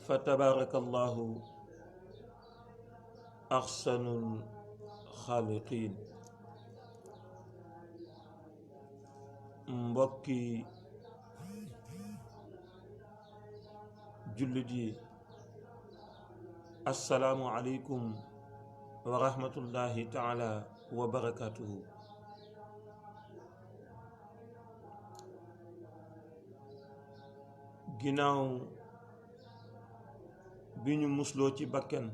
فتبارك الله أحسن الخالقين. mbokki jullit yi, assalaamu aleykum wa rahmatullahi taala wa barakatuhu. ginnaaw bi ñu musloo ci bakken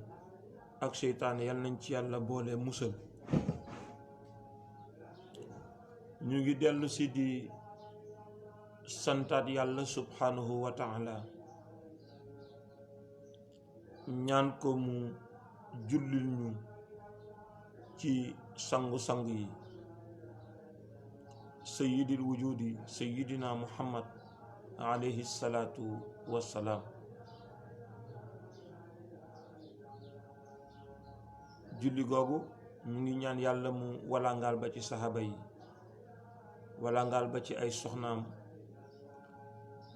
ak seytaane, yal nañ ci yàlla boole musal. ñu ngi dellu si di santaat yàlla subhanahu wa taala, ñaan ko mu jullil ñu ci sangu-sang yi, sayyidil wujudi sayyidina muhammad alayhi salaatu wassalaam. julli googu ñu ngi ñaan yàlla mu walangaal ba ci saxaaba yi, walangaal ba ci ay soxnaam,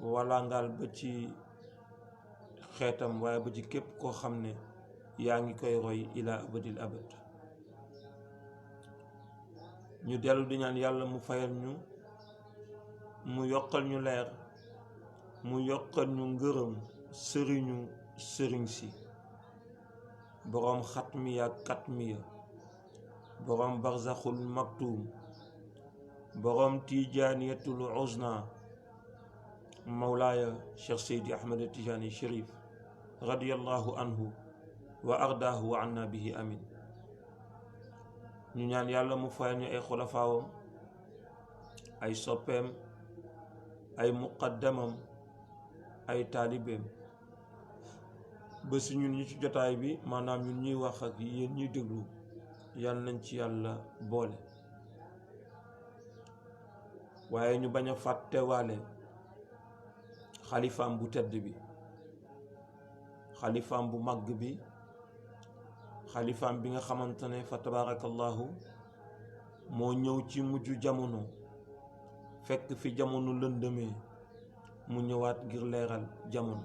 walangaal ba ci xeetam, waaye ba ci képp koo xam ne yaa ngi koy roy ila abadil abad. ñu dellu di ñaan yàlla mu fayal ñu, mu yokkal ñu leer, mu yokkal ñu ngërëm sëriñu sëriñ si, boroom xatmiya katmiya, boroom barzaxul maktuum, boroom tijaaniyatul uzna, mawlaaya cheikh seydi ahmed tijaani sharif radiyallahu anhu wa ardaahu wa anna bihi amin. ñu ñaan yàlla mu fayal ñu ay xulafaawam, ay soppeem, ay muqaddamam, ay taalibeem, ba si ñun ñi ci jotaay bi, maanaam ñun ñuy wax ak yéen ñuy déglu, yal nañ ci yàlla boole. waaye ñu bañ a fàttewaale xalifaam bu tedd bi, xalifaam bu màgg bi, xalifaam bi nga xamante ne fa tabarakallahu moo ñëw ci mujj jamono, fekk fi jamono lëndëmee, mu ñëwaat ngir leeral jamono,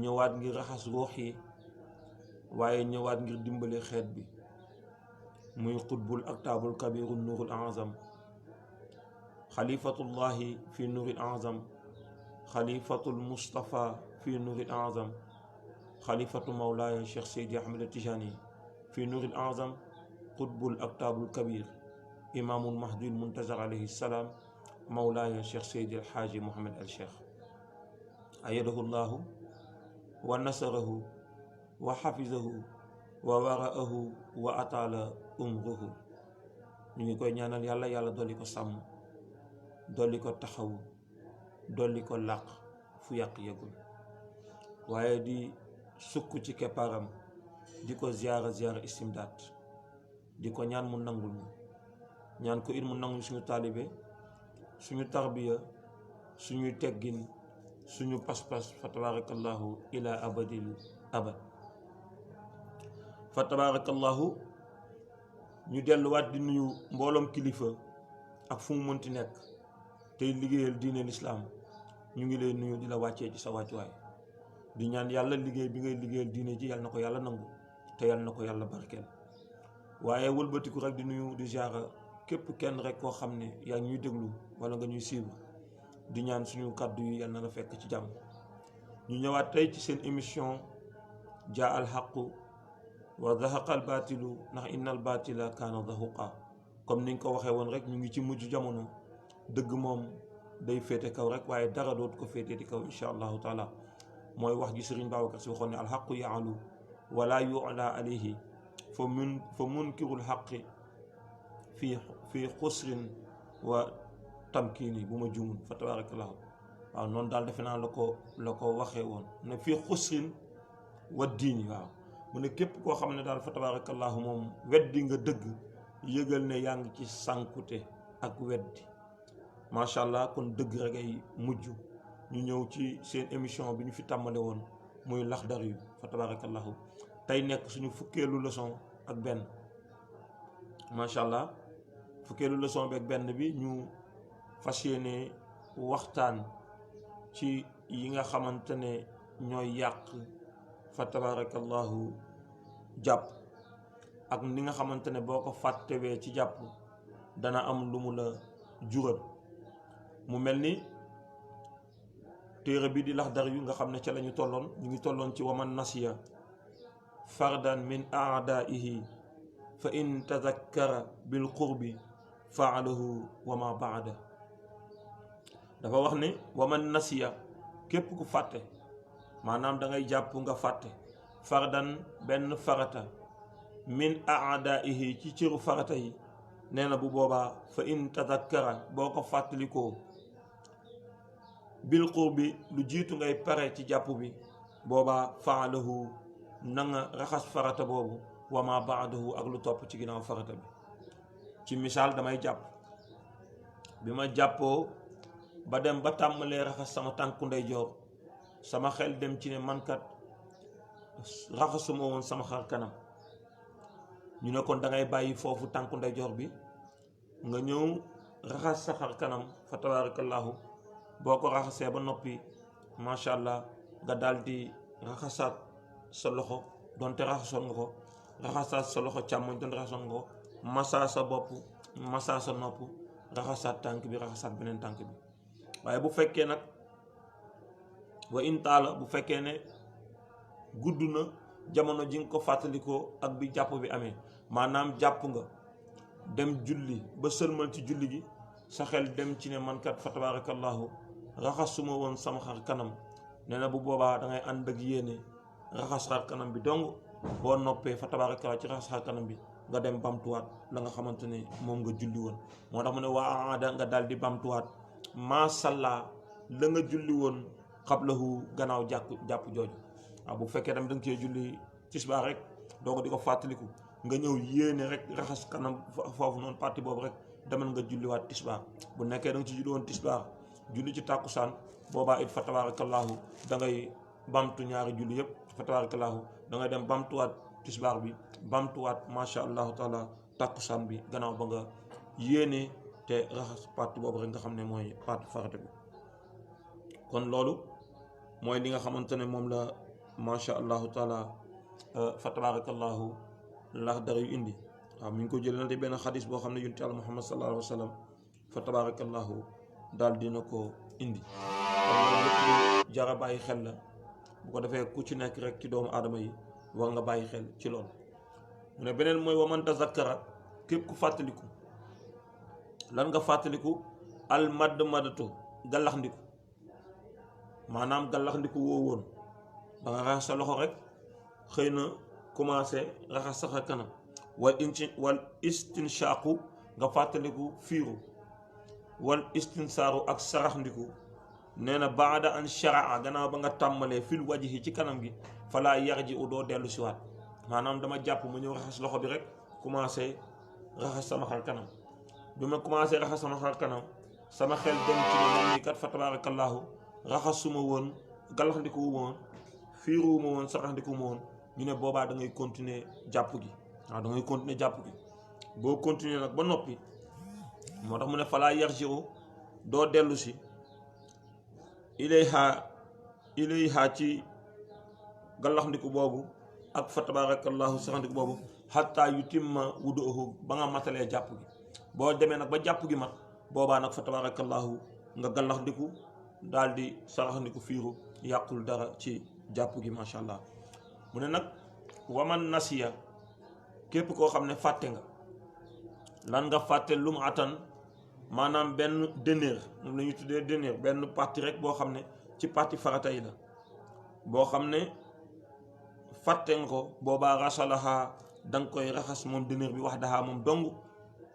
ñëwaat ngir raxas ruux yi, waaye ñëwaat ngir dimbali xeet bi, muy xutbul aktaabul kabiru nuurul azam, xalifatullahi fi nuuril azam, xalifatul mustafa fi nuuril azam, xalifatu mawlaaya cheikh seydi ahmed tijani fi nuuril azam, xutbul aktaabul kabir, imaamul mahdil muntazar alayhi salaam, mawlaaya cheikh seydi alxaaji muhammad al cheikh ayadahu llahu wa nasarahu wa xafizahu wa waraahu wa ataala umruhu. ñu ngi koy ñaanal yàlla, yàlla dolli ko sàmm, dolli ko taxawu, dolli ko làq fu yàq yëgul, waaye di sukk ci keppaaram, di ko ziyaara istimdaat, di ko ñaan mu nangul ñu, ñaan ko it mu nangul suñu taalibe, suñu tarbiya, suñuy teggin, suñu pas-pas, fa tabarakallahu ila abadil abad. fa tabarakallahu ñu delluwaat di nuyu mbooloom kilifa ak fu mu mënti nekk tey liggéeyal diine lislaam. ñu ngi lay nuyu di la wàccee ci sa wàccuwaay, di ñaan yàlla liggéey bi ngay liggéeyal diine ji yàlla na ko yàlla nangu, te yàlla na ko yàlla barkeel. waaye wëlbatiku rek di nuyu di ziara képp kenn rek koo xam ne yaa ngi ñuy déglu wala nga ñuy suivre, di ñaan suñu kàddu yi yàlla na la fekk ci jàmm. ñu ñëwaat tey ci seen émission jaa al xaqu wa zahaqa al baatilu, ndax inna al baatila kaana zahuqa. comme ni nga ko waxee woon rek, ñu ngi ci mujj jamono, dëgg moom day féete kaw rek, waaye dara dootu ko féete di kaw insha allahu taala. mooy wax ji Sëriñ Babacar Si waxoon ne alxaqu yaalu wala yu'la alayhi fa munkirul xaqi fi xusrin wa tamkiini, bu ma juumul, fa tabarakallahu. waaw noonu daal defe naa la ko waxee woon ne fii xusrin wa diini. waaw mu ne képp koo xam ne daal fa tabarakallahu moom weddi nga dëgg, yëgal ne yaa ngi ci sànkute ak weddi. macha allah, kon dëgg rek ay mujj. ñu ñëw ci seen émission bi ñu fi tàmmale woon, muy Laxdari yu, fa tabarakallahu. tey nekk suñu fukkeelu leçon ak benn, macha allah. fukkeelu leçon bi ak benn bi ñu fas yéene waxtaan ci yi nga xamante ne ñooy yàq fa tabarakallahu jàpp ak ni nga xamante ne boo ko fàttewee ci jàpp dana am lu mu la jural. mu mel ni téere bi di Laxdari yu nga xam ne ca la ñu ngi tolloon ci waman nasiya fardan min aadaihi fa in tazakkara bil qurbi faalahu wa ma baada. dafa wax ne waman nasiya képp ku fàtte, maanaam da ngay jàpp nga fàtte fardan benn farata min aadaihi ci cëru farata yi, nee na bu boobaa fa in tazakkara boo ko fàttalikoo bil qurbi lu jiitu ngay pare ci jàpp bi, boobaa faalahu na nga raxas farata boobu wa ma baadahu ak lu topp ci ginnaaw farata bi. ci misaal damay jàpp, bi ma jàppoo ba dem ba tàmbalee raxas sama tànku ndeyjoor, sama xel dem ci ne mankat raxasuma woon sama xar kanam. ñu ne kon da ngay bàyyi foofu tànku ndeyjoor bi nga ñëw raxas sa xar kanam fa tabarakallahu. boo ko raxasee ba noppi macha allah nga daal di raxasaat sa loxo donte raxasoon nga ko, raxasaat sa loxo càmmoñ donte raxasoon nga ko, masaa sa bopp, masaa sa nopp, raxasaat tànk bi, raxasaat beneen tànk bi. waaye bu fekkee nag wa in taala, bu fekkee ne gudd na jamono ji nga ko fàttalikoo ak bi jàpp bi amee, maanaam jàpp nga dem julli ba sëlmal ci julli gi, sa xel dem ci ne mankat fa tabarakallahu raxasuma woon sama xar kanam, nee na bu boobaa da ngay ànd ak yéene raxas xar kanam bi dong. boo noppee fa tabarakallahu ci raxas xar kanam bi nga dem bamtuwaat la nga xamante ne moom nga julli woon. moo tax mu ne waa aada nga daal di bamtuwaat masalla la nga julli woon xablahu gannaaw jàpp jooju. waaw bu fekkee tamit da nga cee julli tisbaar rek doo ko di ko fàttaliku, nga ñëw yéene rek raxas kanam foofu noonu parti boobu rek demal nga julliwaat tisbaar. bu nekkee da nga ci julli woon tisbaar julli ci tàkkusaan, boobaa it fa tabarakallahu da ngay bamtu ñaari julli yëpp fa tabarakallahu da ngay dem bamtuwaat tisbaar bi, bamtuwaat macha allahu taala tàkkusaan bi gannaaw ba nga yéene te raxas parti boobu rek nga xam ne mooy parti farata bi. kon loolu mooy li nga xamante ne moom la macha allahu taala fa tabarakallahu Laxdari yu indi. waaw mi ngi ko jëlee na te benn xadis boo xam ne yonent Yàlla Muhammad sallallahu alayhi wa sallam fa tabarakallahu daal dina ko indi. kon loolu lépp jara bàyyi xel la, bu ko defee ku ci nekk rek ci doomu aadama yi war nga bàyyi xel ci loolu. mu ne beneen mooy wa man tazakkara képp ku fàttaliku. lan nga fàttaliku? al madmadatu gallaxndiku, maanaam gallaxndiku woo woon da nga raxas sa loxo rek xëy na commencé raxas sa xar kanam. wal istinshaqu nga fàttaliku fiiru, wal istinsaaru ak saraxndiku. nee na baada an sharaa gannaaw ba nga tàmmalee fil wajhi ci kanam gi, falaa yarji u doo dellu siwaat. maanaam dama jàpp ma ñëw raxas loxo bi rek commencé raxas sama xar kanam. bi ma commencé raxas sama xar kanam sama xel dem ci ne moom ni kat fa tabarakallahu raxasuma woon, gallaxndiku wu ma woon, fiiru wu ma woon, saraxndiku wu ma woon. ñu ne boobaa da ngay continuer jàpp gi. waaw da ngay continuer jàpp gi. boo continuer nag ba noppi, moo tax mu ne falaa yarji'u doo dellu si ilayha ci gallaxndiku boobu ak fa tabarakallahu saraxndiku boobu hatta yutimma wudu'uhu ba nga matalee jàpp gi. boo demee nag ba jàpp gi mat, boobaa nag fa tabarakallahu nga gallaxndiku daal di saraxndiku fiiru, yàqul dara ci jàpp gi macha allah. mu ne nag waman nasiya képp koo xam ne fàtte nga. lan nga fàtte lu mu atan, maanaam benn dëneer, moom la ñuy tuddee dëneer, benn parti rek boo xam ne ci parti farata yi la, boo xam ne fàtte nga ko, boobaa rasalaha da nga koy raxas moom dëneer bi wax daxaa moom dong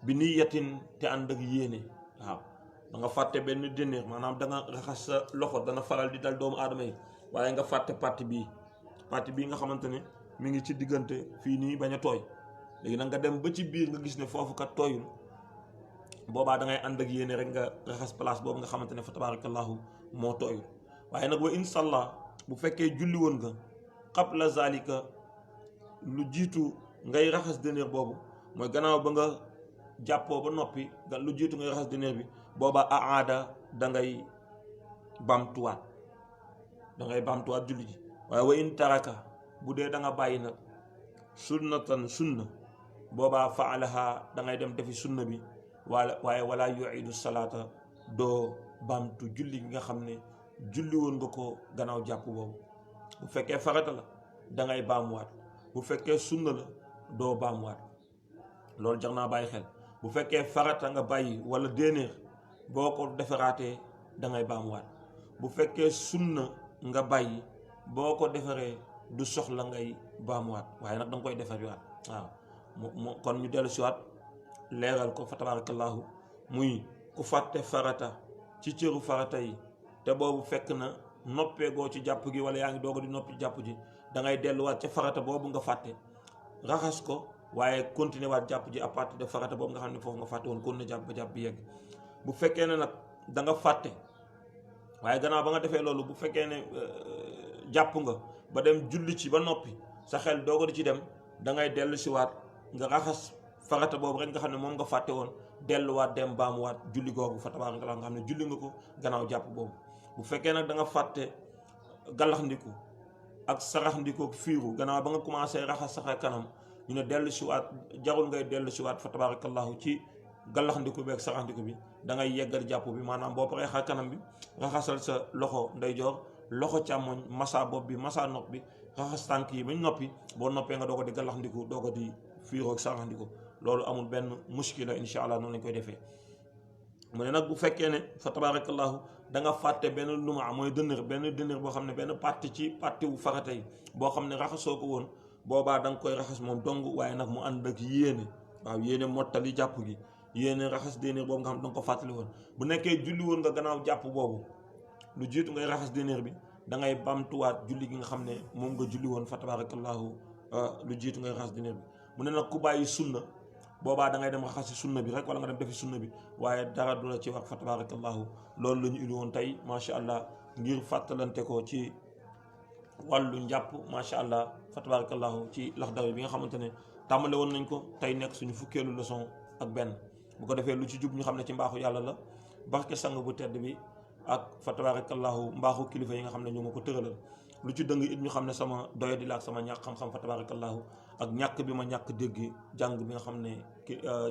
bi niyatin te ànd ak yéene. waaw da nga fàtte benn dëneer, maanaam da nga raxas sa loxo, dana faral di dal doomu aadama yi, waaye nga fàtte parti bii nga xamante ne mi ngi ci diggante fii nii bañ a tooy. léegi nag nga dem ba ci biir nga gis ne foofu kat tooyul, boobaa da ngay ànd ak yéene rek nga raxas place boobu nga xamante ne fa tabarakallahu moo tooyul. waaye nag wa inshallah bu fekkee julli woon nga qabla zalika lu jiitu ngay raxas dëneer boobu, mooy gannaaw ba nga jàppoo ba noppi lu jiitu ngay raxas dëneer bi, boobaa aada da ngay bamtuwaat. da ngay baamtuwaat julli ji. waaye wa in taraka bu dee da nga bàyyi nag sunnatan sunna boobaa faalaha da ngay dem defi sunna bi waaye wala yuidu salaata doo baamtu julli gi nga xam ne julli woon nga ko gannaaw jàpp boobu. bu fekkee farata la da ngay baamuwaat, bu fekkee sunna la doo baamuwaat. loolu jar naa bàyyi xel. bu fekkee farata nga bàyyi wala déenéer boo ko defaraatee da ngay baamuwaat. bu fekkee sunna nga bàyyi boo ko defaree du soxla ngay baamuwaat, waaye nag da nga koy defariwaat. waaw kon ñu dellu siwaat leeral ko fa tabarakallahu muy ku fàtte farata ci cëru farata yi te boobu fekk na noppeegoo ci jàpp gi wala yaa ngi doog di noppi ci jàpp ji, da ngay delluwaat ca farata boobu nga fàtte raxas ko, waaye continuer waat jàpp ji à partir de farata boobu nga xam ne foofu nga fàtte woon kon ne jàpp ba jàpp bi yegg. bu fekkee ne nag da nga fàtte waaye gannaaw ba nga defee loolu, bu fekkee ne jàpp nga ba dem julli ci ba noppi sa xel doog di ci dem, da ngay dellu si waat nga raxas farata boobu rek nga xam ne moom nga fàtte woon, delluwaat dem baamuwaat julli googu fa tabarakallah nga xam ne julli nga ko gannaaw jàpp boobu. bu fekkee nag da nga fàtte gallaxndiku ak saraxndiku fiiru gannaaw ba nga commencé raxas saxa kanam, ñu ne dellu si waat jarul ngay dellu si waat fa tabarakallahu ci gallaxndiku bi ak saraxndiku bi, da ngay yeggal jàpp bi. maanaam boo paree xar kanam bi raxasal sa loxo ndeyjoor, loxo càmmoñ, masa bopp bi, masa nopp bi, raxas tànk yi bañ noppi. boo noppee nga doo ko di gallaxndiku doo ko di fiiru ak saraxndiku. loolu amul benn muskila, insha allah noonu lañ koy defee. mu ne nag bu fekkee ne fa tabarakallahu da nga fàtte benn luma mooy benn dënër boo xam ne benn parti ci parti wu farata yi boo xam ne raxasoo ko woon, boobaa da nga koy raxas moom dong, waaye nag mu ànd ak yéene. waaw yéene mottali jàpp gi, yéene raxas dënër boobu nga xam ne da nga ko fàttali woon. bu nekkee julli woon nga gannaaw jàpp boobu, lu jiitu ngay raxas dënër bi da ngay bamtuwaat julli gi nga xam ne moom nga julli woon fa tabarakallahu lu jiitu ngay raxas dënër bi. mu ne nag ku bàyyi sunna boobaa da ngay dem raxasi sunna bi rek wala nga dem defi sunna bi, waaye dara du la ci wax fa tabarakallahu. loolu la ñu indi woon tey macha allah ngir fàttalante ko ci wàllu njàpp macha allah fa tabarakallahu ci Laxdari bi nga xamante ne tàmbale woon nañ ko tey nekk suñu fukkeelu leçon ak benn. bu ko defee lu ci jub ñu xam ne ci mbaaxu yàlla la, barke sang bu tedd bi ak fa tabarakallahu mbaaxu kilifa yi nga xam ne ñu ma ko tëralal. lu ci dëng it ñu xam ne sama doyadi la ak sama ñàkk xam-xam fa tabarakallahu ak ñàkk bi ma ñàkk dégg jàng bi nga xam ne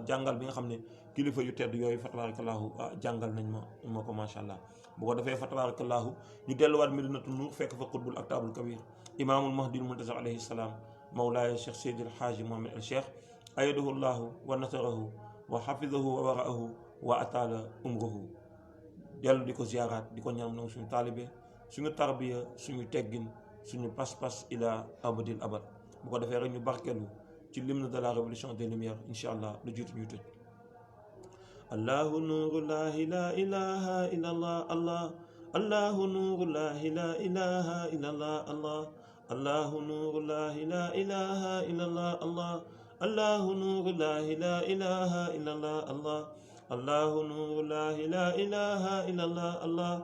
jàngal bi nga xam ne kilifa yu tedd yooyu fa tabarakallahu jàngal nañ ma ko macha allah. bu ko defee fa tabarakallahu ñu delluwaat Madinatu Nuur fekk fa qutbul aktaabul kabir imaamul mahdil muntazar alayhi salaam mawlaaya cheikh seydil haaji mohamed al cheikh ayadahu llahu wa nasarahu wa xafidahu wa waraahu wa ataala umruhu. dellu di ko ziyaaraat di ko ñaan nag suñu taalibe, suñu tarbiya, suñu teggin, suñu pas-pas ila abadil abad. bu ko defee rek ñu barkeelu ci l'hymne de la révolution des lumières insha allah lu jiitu ñuy tëj. allahu nurullahi la ilaha illa allah allah allahu nurullahi la ilaha illa allah allah allahu nurullahi la ilaha illa allah allah allahu nurullahi la ilaha illa allah allah allahu nurullahi la ilaha illa allah allah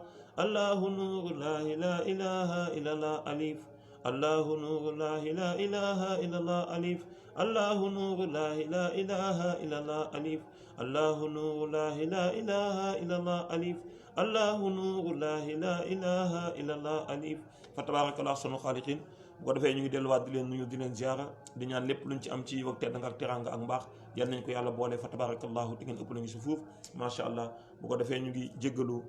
allahu nurullahi la ilaha illa allah alif allahu nurullahi la ilaha illa allah alif allahu nurullahi la ilaha illa allah alif allahu nurullahi la ilaha illa allah alif allahu nurullahi la ilaha illa allah alif. fa tabarakallah sunu xaaliqin. bu ko defee ñu ngi delluwaat di leen nuyu di leen ziara di ñaan lépp luñ ci am ci yiw ak tedd nga ak teranga ak mbaax yal nañ ko yàlla boole fa tabarakallahu di ngeen ëpp lañu si fuuf macha allah. bu ko defee ñu ngi jéggalu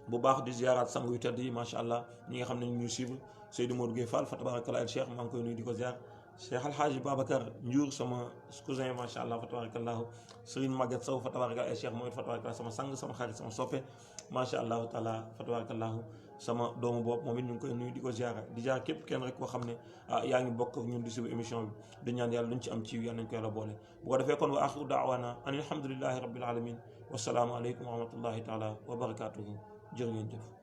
bu baax di ziaraat sang yu tedd yi macha allah ñi nga xam ne ñu ngi suivre Seydou Modou Gueye Fall fa tabarakallah el cheikh maa ngi koy nuyu di ko ziar. Cheikh Alhaaji Babacar Ndiour sama cousin macha allah fa tabarakallahu. Serigne Maguette Sow fa tabarakallah el cheikh mooy fa tabarakallah sama sang sama xarit sama soppe macha allahu taala fa tabarakallahu. sama doomu bopp moom it ñu ngi koy nuyu di ko ziara di ziar képp kenn rek koo xam ne yaa ngi bokk ak ñun di suivre émission bi di ñaan yàlla luñ ci am ci yal nañ ko yàlla boole. bu ko defee kon wa axiru daawaana an alhamdulillahi rabbil alamin wasalaamu aleykum wa rahmatullahi taala wa barakatuhu jërë ngeen jëf.